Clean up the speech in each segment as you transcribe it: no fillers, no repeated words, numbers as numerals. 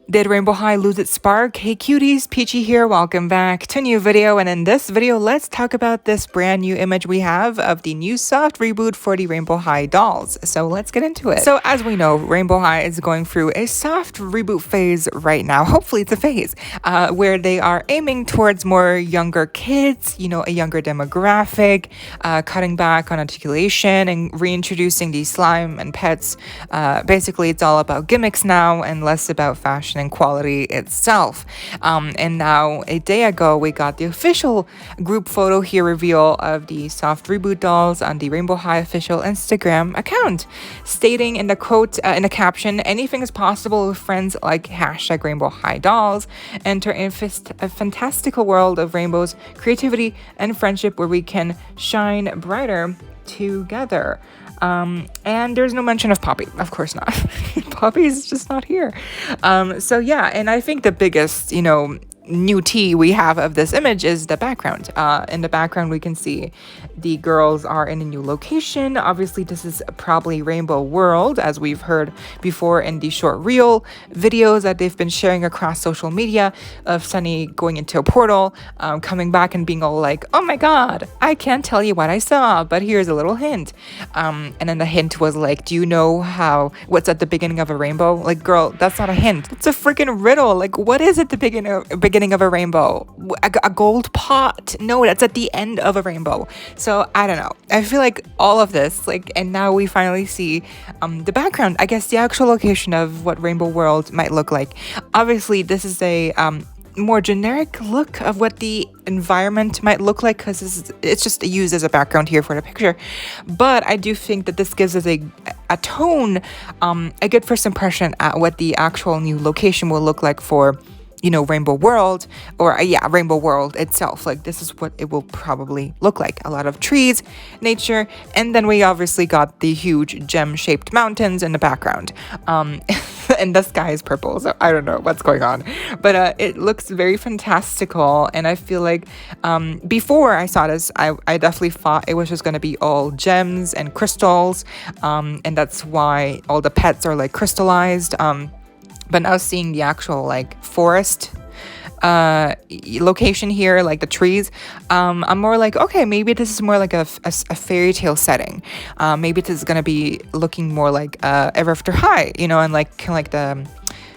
Did Rainbow High lose its spark? Hey cuties, PeachY here, welcome back to a new video, and in this video, let's talk about this brand new image we have of the new soft reboot for the Rainbow High dolls. So let's get into it. So as we know, Rainbow High is going through a soft reboot phase right now. Hopefully it's a phase where they are aiming towards more younger kids, a younger demographic, cutting back on articulation and reintroducing the slime and pets. Basically, it's all about gimmicks now and less about fashion and quality itself. And now a day ago we got the official group photo here reveal of the soft reboot dolls on the Rainbow High official Instagram account, stating in the quote in the caption, "Anything is possible with friends like #Rainbow High dolls. Enter a fantastical world of rainbows, creativity, and friendship where we can shine brighter together." And there's no mention of Poppy, of course not. Poppy is just not here. So yeah, and I think the biggest, new tea we have of this image is the background. In the background, we can see the girls are in a new location. Obviously, this is probably Rainbow World, as we've heard before in the short reel videos that they've been sharing across social media of Sunny going into a portal, coming back and being all like, "Oh my god, I can't tell you what I saw, but here's a little hint." And then the hint was like, "Do you know what's at the beginning of a rainbow?" Like, girl, that's not a hint. It's a freaking riddle. Like, what is at the beginning of a rainbow? A gold pot? No, that's at the end of a rainbow. So I don't know. I feel like all of this, and now we finally see the background. I guess the actual location of what Rainbow World might look like. Obviously, this is a more generic look of what the environment might look like, because it's just used as a background here for the picture. But I do think that this gives us a tone, a good first impression at what the actual new location will look like for Rainbow World, or Rainbow World itself. Like, this is what it will probably look like. A lot of trees, nature, and then we obviously got the huge gem-shaped mountains in the background. And the sky is purple, so I don't know what's going on. But it looks very fantastical, and I feel like before I saw this, I definitely thought it was just going to be all gems and crystals, and that's why all the pets are crystallized. But now seeing the actual forest location here, like the trees, I'm more like, okay, maybe this is more like a fairy tale setting. Maybe this is gonna be looking more like Ever After High, and kind of like the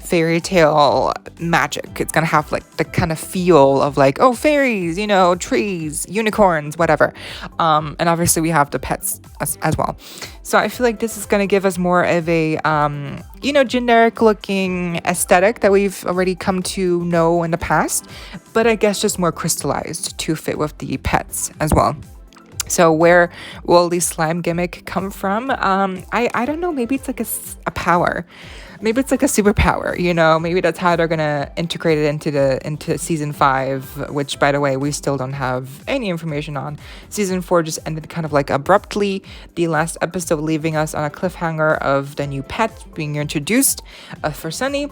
fairy tale magic. It's gonna have the kind of feel of fairies, trees, unicorns, whatever. And obviously we have the pets as well. So I feel like this is gonna give us more of a generic looking aesthetic that we've already come to know in the past, but I guess just more crystallized to fit with the pets as well. So where will the slime gimmick come from? I don't know. Maybe it's a power. Maybe it's a superpower, maybe that's how they're gonna integrate it into season 5, which, by the way, we still don't have any information on. Season 4 just ended kind of abruptly, the last episode leaving us on a cliffhanger of the new pet being introduced for Sunny.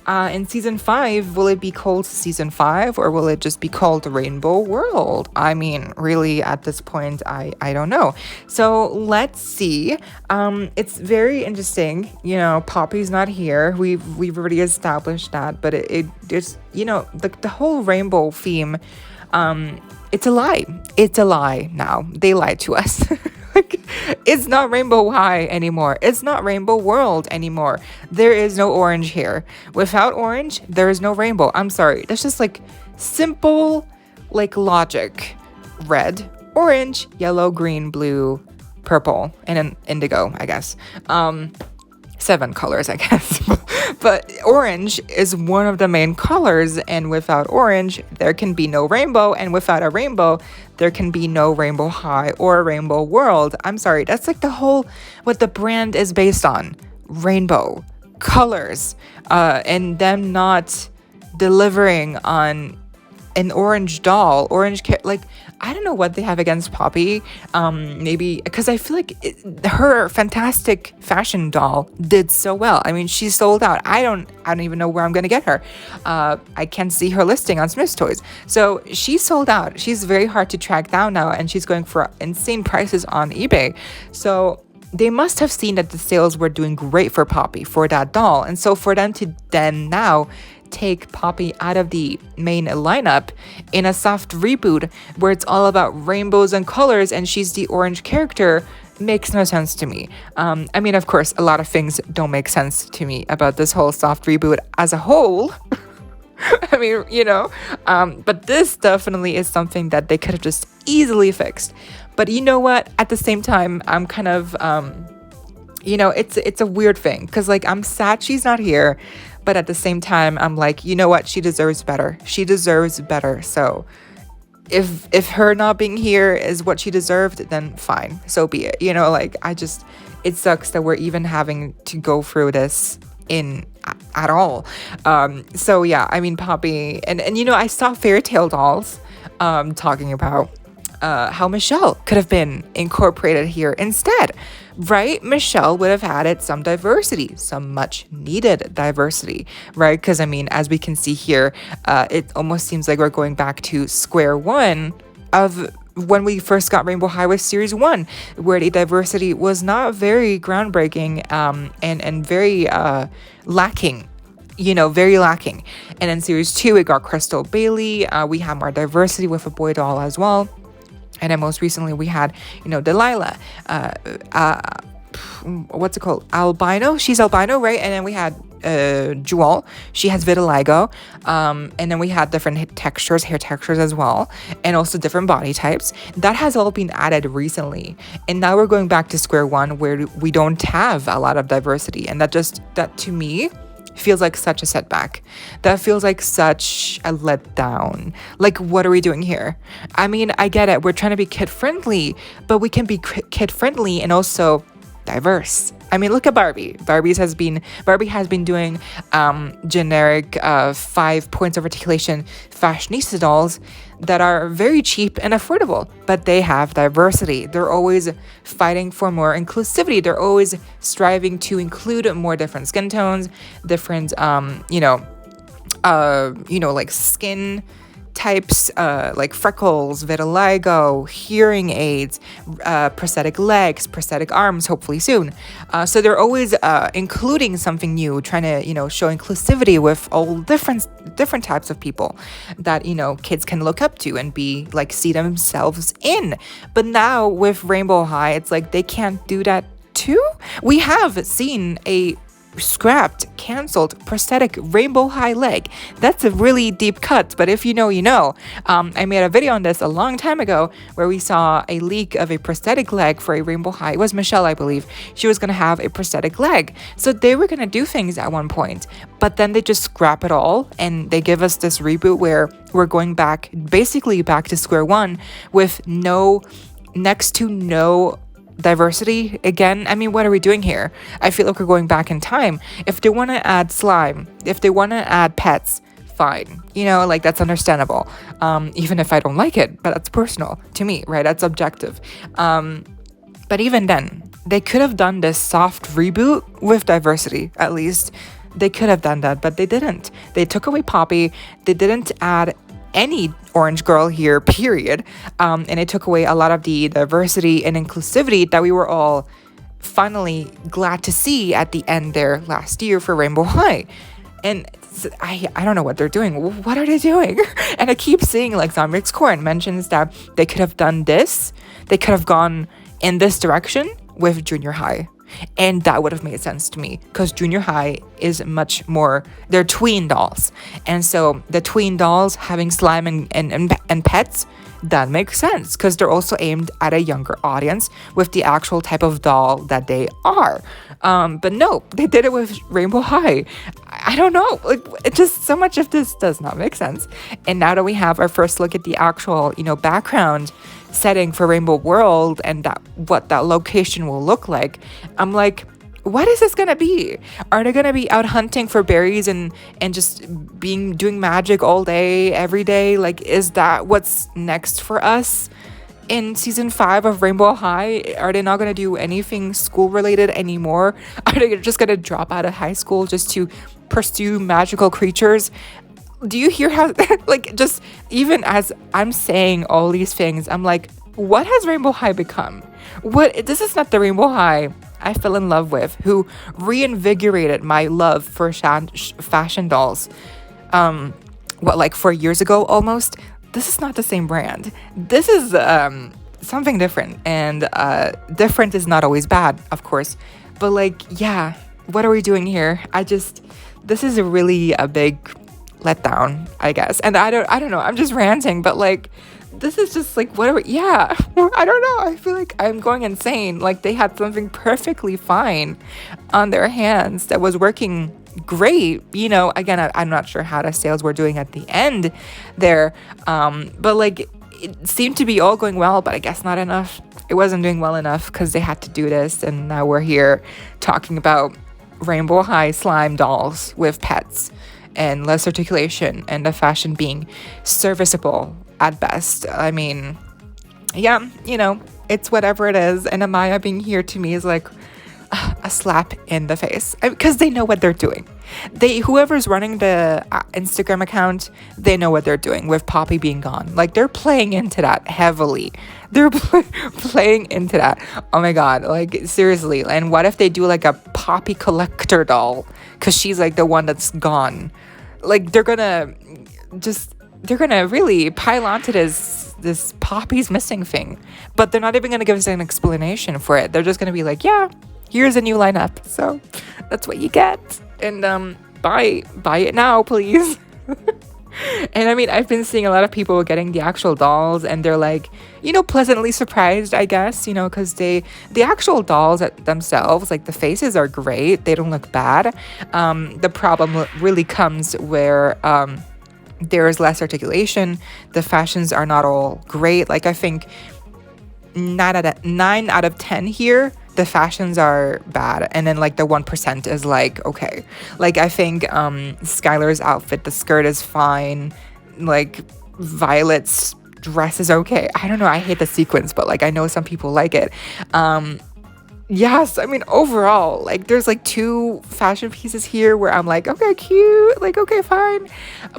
In season 5, will it be called season 5, or will it just be called Rainbow World? I mean, really, at this point, I don't know. So let's see. It's very interesting. Poppy's not here. We've already established that, but it's the whole rainbow theme. It's a lie. It's a lie now. They lied to us. It's not Rainbow High anymore. It's not Rainbow World anymore. There is no orange here. Without orange, there is no rainbow. I'm sorry. That's just simple logic. Red, orange, yellow, green, blue, purple, and an indigo, I guess. 7 colors, I guess. But orange is one of the main colors, and without orange, there can be no rainbow, and without a rainbow, there can be no Rainbow High or Rainbow World. I'm sorry, that's the whole, what the brand is based on. Rainbow, colors, and them not delivering on an orange doll, I don't know what they have against Poppy. Maybe because I feel like her fantastic fashion doll did so well. I mean, she sold out. I don't even know where I'm gonna get her. I can't see her listing on Smith's Toys. So she sold out. She's very hard to track down now, and she's going for insane prices on eBay. So they must have seen that the sales were doing great for Poppy, for that doll. And so for them to then now take Poppy out of the main lineup in a soft reboot where it's all about rainbows and colors and she's the orange character makes no sense to me. I mean, of course, a lot of things don't make sense to me about this whole soft reboot as a whole. I mean, but this definitely is something that they could have just easily fixed. But you know what? At the same time, I'm kind of, it's a weird thing because like I'm sad she's not here. But at the same time, I'm like, you know what? She deserves better. She deserves better. So if her not being here is what she deserved, then fine. So be it. It sucks that we're even having to go through this at all. So yeah, I mean, Poppy, and I saw fairy tale dolls talking about how Michelle could have been incorporated here instead, right? Michelle would have had some diversity, some much needed diversity, right? Because I mean, as we can see here, it almost seems like we're going back to square one of when we first got Rainbow High with Series 1, where the diversity was not very groundbreaking and very lacking. Very lacking. And in Series 2, we got Crystal Bailey. We have more diversity with a boy doll as well. And then most recently we had, Delilah, what's it called? Albino. She's albino, right? And then we had Jewel. She has vitiligo. And then we had different hair textures as well. And also different body types. That has all been added recently. And now we're going back to square one where we don't have a lot of diversity. And that to me feels like such a setback. That feels like such a letdown. Like, what are we doing here? I mean, I get it. We're trying to be kid friendly, but we can be kid friendly and also diverse. I mean, look at Barbie. Barbie has been doing generic 5 points of articulation fashionista dolls that are very cheap and affordable, but they have diversity. They're always fighting for more inclusivity. They're always striving to include more different skin tones, different like skin types, like freckles, vitiligo, hearing aids, prosthetic legs, prosthetic arms, hopefully soon. So they're always including something new, trying to, show inclusivity with all different types of people that, kids can look up to and be like, see themselves in. But now with Rainbow High, it's like they can't do that too. We have seen a scrapped, canceled, prosthetic Rainbow High leg. That's a really deep cut, but if you know, you know. I made a video on this a long time ago where we saw a leak of a prosthetic leg for a Rainbow High. It was Michelle, I believe. She was going to have a prosthetic leg. So they were going to do things at one point, but then they just scrap it all and they give us this reboot where we're going basically back to square one with next to no diversity again. I mean, what are we doing here? I feel like we're going back in time. If they want to add slime, if they want to add pets, fine, that's understandable, even if I don't like it, but that's personal to me, right? That's objective. But even then, they could have done this soft reboot with diversity. At least they could have done that, but they didn't. They took away Poppy. They didn't add any orange girl here, period. And it took away a lot of the diversity and inclusivity that we were all finally glad to see at the end there last year for Rainbow High. And I don't know what they're doing. What are they doing? And I keep seeing like Zomrix Corn mentions that they could have done this. They could have gone in this direction with Junior High. And that would have made sense to me because Junior High is much more, they're tween dolls. And so the tween dolls having slime and pets, that makes sense because they're also aimed at a younger audience with the actual type of doll that they are. But no, they did it with Rainbow High. I don't know. Like, it just, so much of this does not make sense. And now that we have our first look at the actual, background setting for Rainbow World and what that location will look like, I'm like, what is this gonna be? Are they gonna be out hunting for berries and just doing magic all day, every day? Like, is that what's next for us in season 5 of Rainbow High? Are they not gonna do anything school related anymore? Are they just gonna drop out of high school just to pursue magical creatures? Do you hear how, like, just even as I'm saying all these things, I'm like, what has Rainbow High become? What? This is not the Rainbow High I fell in love with, who reinvigorated my love for fashion dolls. What, like 4 years ago almost? This is not the same brand. This is something different, and different is not always bad, of course. But like, yeah, what are we doing here? This is really a big letdown, I guess. And I don't know. I'm just ranting, but like, this is just like, what are we, yeah, I don't know. I feel like I'm going insane. Like, they had something perfectly fine on their hands that was working great. You know, again, I'm not sure how the sales were doing at the end there. But like, it seemed to be all going well, but I guess not enough. It wasn't doing well enough because they had to do this. And now we're here talking about Rainbow High slime dolls with pets and less articulation, and the fashion being serviceable at best. I mean, yeah, you know, it's whatever it is. And Amaya being here to me is like a slap in the face, because they know what they're doing. Whoever's running the Instagram account, they know what they're doing with Poppy being gone. Like, they're playing into that heavily. They're playing into that. Oh my god, like, seriously. And what if they do like a Poppy collector doll, because she's like the one that's gone? Like, they're gonna really pile onto this Poppy's missing thing, but they're not even gonna give us an explanation for it. They're just gonna be like, yeah, here's a new lineup, so that's what you get, and buy it now, please. And I mean, I've been seeing a lot of people getting the actual dolls, and they're like, you know, pleasantly surprised, I guess, you know, because the actual dolls themselves, like, the faces are great, they don't look bad. The problem really comes where there is less articulation. The fashions are not all great. Like, I think 9 out of 10 here, the fashions are bad, and then like the 1% is like okay. Like, I think Skylar's outfit, the skirt is fine, like Violet's dress is okay. I don't know, I hate the sequins, but like, I know some people like it. Yes, I mean, overall, like, there's like 2 fashion pieces here where I'm like, okay, cute, like, okay, fine,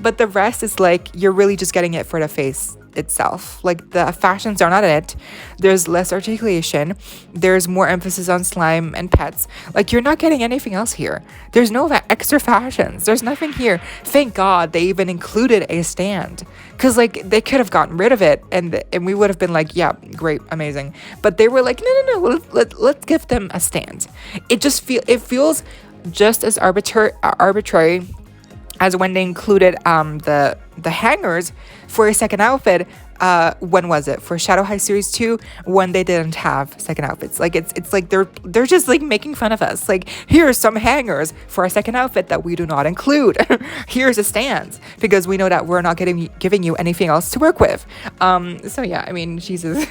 but the rest is like, you're really just getting it for the face itself. Like, the fashions are not it. There's less articulation. There's more emphasis on slime and pets. Like, you're not getting anything else here. There's no extra fashions. There's nothing here. Thank God they even included a stand, because like, they could have gotten rid of it, and we would have been like, yeah, great, amazing. But they were like, no, let's give them a stand. It feels just as arbitrary as when they included the hangers for a second outfit. When was it? For Shadow High Series 2, when they didn't have second outfits. Like, it's like they're just like making fun of us. Like, here's some hangers for a second outfit that we do not include. Here's a stand, because we know that we're not giving you anything else to work with. So yeah, I mean, Jesus.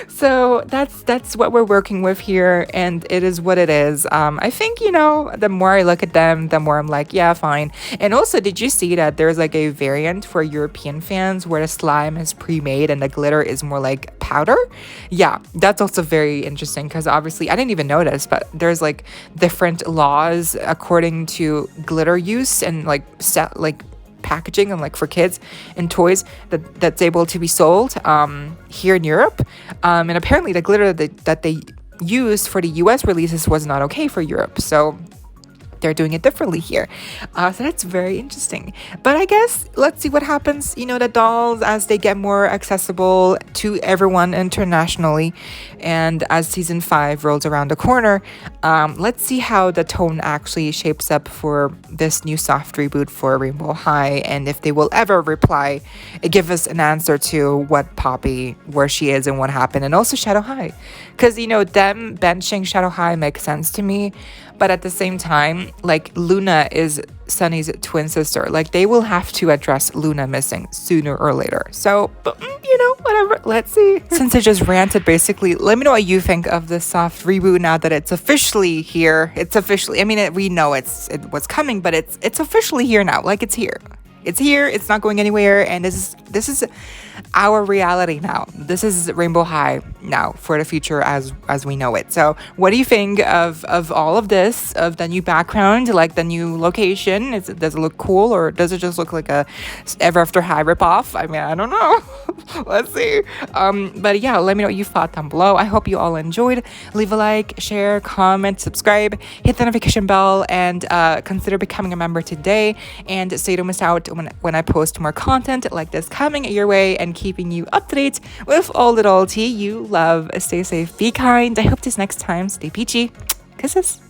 So that's what we're working with here, and it is what it is. I think, you know, the more I look at them, the more I'm like, yeah, fine. And also, did you see that there's like a variant for European fans where the slime is pre-made and the glitter is more like powder? Yeah, that's also very interesting, because obviously I didn't even notice, but there's like different laws according to glitter use and like packaging and like for kids and toys that's able to be sold here in Europe, and apparently the glitter that they used for the US releases was not okay for Europe, so they're doing it differently here. So that's very interesting. But I guess let's see what happens, you know, the dolls, as they get more accessible to everyone internationally, and as season 5 rolls around the corner, let's see how the tone actually shapes up for this new soft reboot for Rainbow High, and if they will ever give us an answer to what Poppy, where she is and what happened, and also Shadow High, because, you know, them benching Shadow High makes sense to me, but at the same time, like, Luna is Sunny's twin sister. Like, they will have to address Luna missing sooner or later. So, but, you know, whatever. Let's see. Since I just ranted, basically, let me know what you think of this soft reboot now that it's officially here. It's officially, I mean, we know it was coming, but it's officially here now. Like, it's here. It's here. It's not going anywhere. And this is our reality now. This is Rainbow High now for the future as we know it. So what do you think of all of this, of the new background, like the new location? Does it look cool, or does it just look like a Ever After High ripoff? I mean, I don't know. Let's see. But yeah, let me know what you thought down below. I hope you all enjoyed. Leave a like, share, comment, subscribe, hit the notification bell, and consider becoming a member today, and so you don't miss out when I post more content like this coming your way, and keeping you up to date with all the tea you love. Stay safe, be kind. I hope this next time. Stay peachy. Kisses.